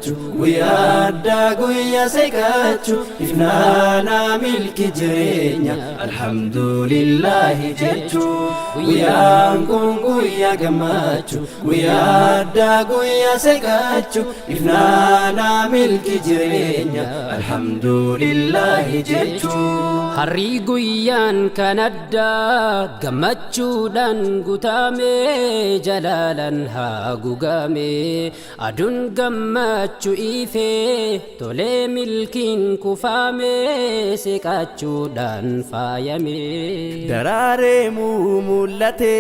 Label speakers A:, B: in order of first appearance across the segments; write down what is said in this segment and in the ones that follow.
A: gammachu guyyaaddaa guyyaa seeqachu ifnaana milki jireenya alhamdulillahi jechu guyyaan kun guyyaa gammachu guyyaaddaa guyyaa seeqachu ifnaana milki jireenya alhamdulillahi jechu
B: harri guyyaan kanadda gammachuudhaan gutame jalaalan haa gugame aduun gammachuu ife tolee milkiin kufame seeqachuudhaan faayame
A: daraaree mul'ate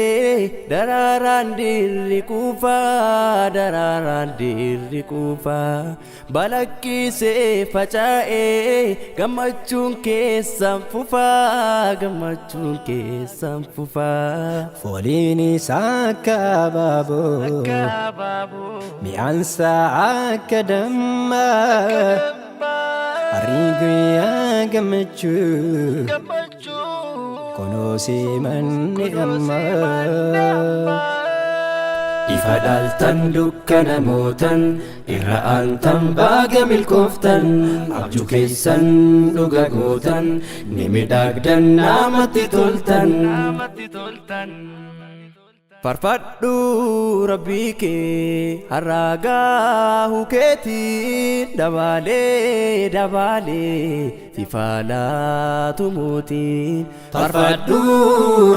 A: daraaraan dirri kuufaa daraaraan dirri kuufaa balaqqisee faca'ee gammachuun keessan fufaa gammachuun keessan fufaa
C: fooliin isaa akka abaaboo mi'aan isaa akka dammaa harri guyyaa gammachuu kunoo simanni ammaa
A: ifa dhaltan dukkana mootan irra aantan baga milkooftan abjuu keessan dhuga gootan ni midhaagdan namatti toltan farfadhu rabbii kee harraagaa hukeetiin dabaalee dabaalee fifaalaatu mootiin farfadhu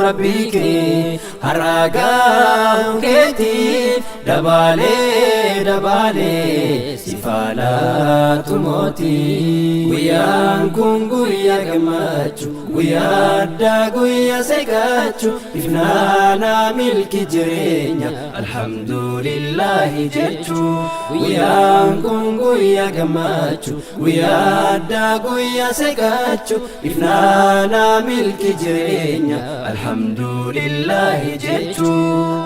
A: rabbii kee harraagaa hukeetiin dabaalee dabaalee fifaalaatu mootiin guyyaan kun guyyaa gammachu guyyaaddaa guyyaa seeqachu ifnaana milki jireenya alhamdulillahi jechu guyyaan kun guyyaa gammachu guyyaaddaa guyyaa seeqachu ifnaana milki jireenya alhamdulillahi jechu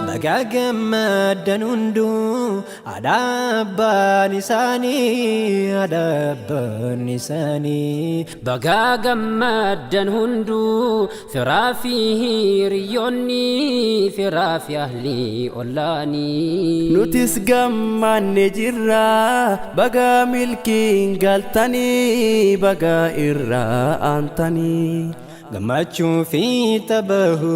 C: baga gammaddan hunduu adabbaan isaanii adabbaan isaanii
B: baga gammaddan hunduu firaa fi hiriyoonni firaa fi ahlii ollaanii
A: nutis gammanne jirra baga milkiin galtanii baga irraa aantanii
C: gammachuu fi tabahu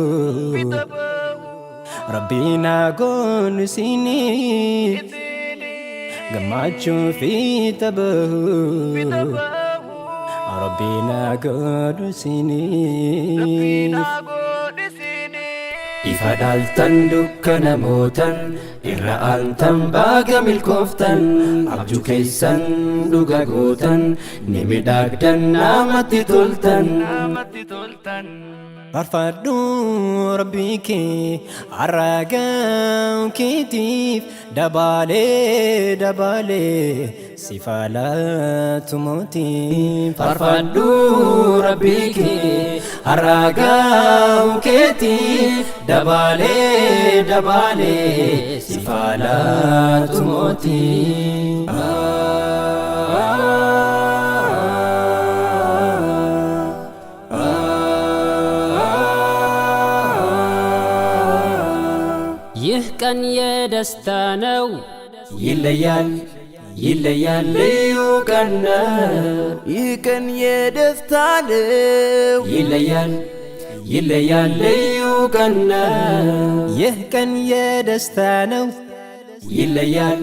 C: rabbiina goonu isinii gammachuu fi tabahu rabbiina goonu isinii
A: ifa dhaltan dukkana mootan irra aantan baga milkooftan abjuu keessan dhuga gootan ni midhaagdan namatti toltan
C: farfadhu rabbii kee harraagaa keetiif dabaalee dabaalee sifaalaatu mootiin
A: farfadhu rabbii kee harraagaa keetiif dabaalee dabaalee sifaalaatu mootiin
B: ይህ ቀን የደስታ ነው
A: ይለያል ይለያል ልዩ ቀን ነው ይህ ቀን የደስታ ነው ይለያል ይለያል ልዩ ቀን ነው
C: ይህ ቀን የደስታ ነው
A: ይለያል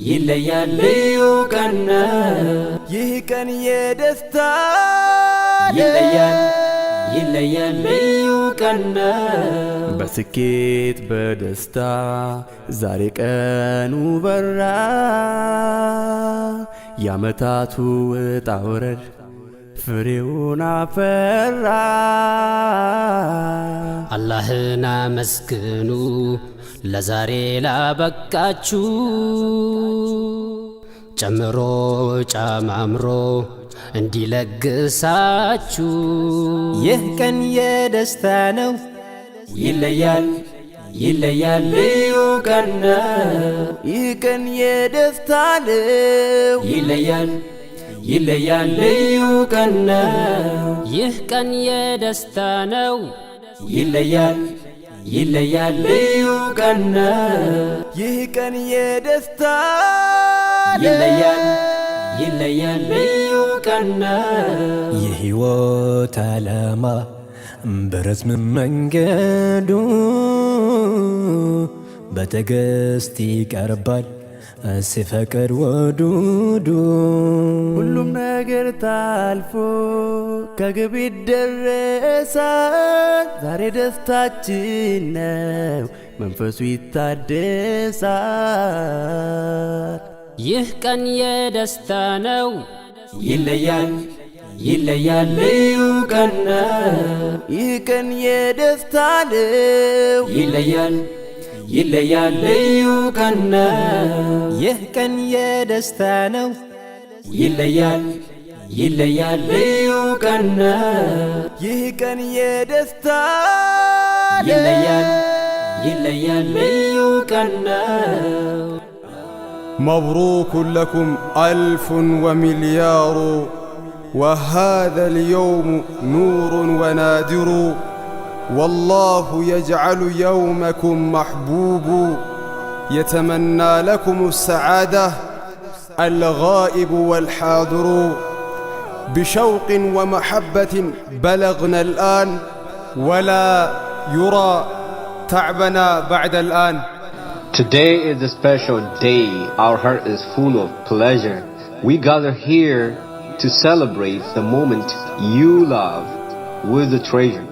A: ይለያል ልዩ ቀን ነው ይህ ቀን የደስታ ይለያል ይለያል ልዩ ቀን ነው በስኬት በደስታ ዛሬ ቀኑ በራ ያመታቱ ውጣ ውረድ ፍሬውን አፈራ
B: አላህን አመስግኑ ለዛሬ ላበቃችሁ ጨምሮ ጨማምሮ እንዲለግሳችሁ
C: ይህ ቀን የደስታ ነው
A: ይለያል ይለያል ልዩ ቀን ነው ይህ ቀን የደስታ ነው ይለያል ይለያል ልዩ ቀን ነው
B: ይህ ቀን የደስታ ነው
A: ይለያል ይለያል ልዩ ቀን ነው ይህ ቀን የደስታ ይለያል ይለያል ልዩ ቀን ነው።
C: የሕይወት ዓላማ በረዝም መንገዱ በትዕግሥት ይቀርባል ሲፈቅድ ወዱዱ።
A: ሁሉም ነገር ታልፎ ከግብ ይደረሳል። ዛሬ ደስታችን ነው መንፈሱ ይታደሳል።
B: ይህ ቀን የደስታ ነው።
A: ይለያል ይለያል ልዩ ቀን ነው። ይህ ቀን የደስታ ነው። ይለያል ይለያል ልዩ ቀን ነው።
C: ይህ ቀን የደስታ ነው።
A: ይለያል ይለያል ልዩ ቀን ነው። ይህ ቀን የደስታ ይለያል ይለያል ልዩ ቀን ነው።
D: مبروك لكم 1000 ومليار وهذا اليوم نور ونادر والله يجعل يومكم محبوب يتمنى لكم السعادة الغائب والحاضر بشوق ومحبة بلغنا الآن ولا يرى تعبنا بعد الآن.
E: Today is a special day. Our heart is full of pleasure. We gather here to celebrate the moment you love with a treasure.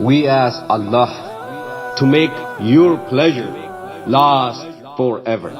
E: We ask Allah to make your pleasure last forever.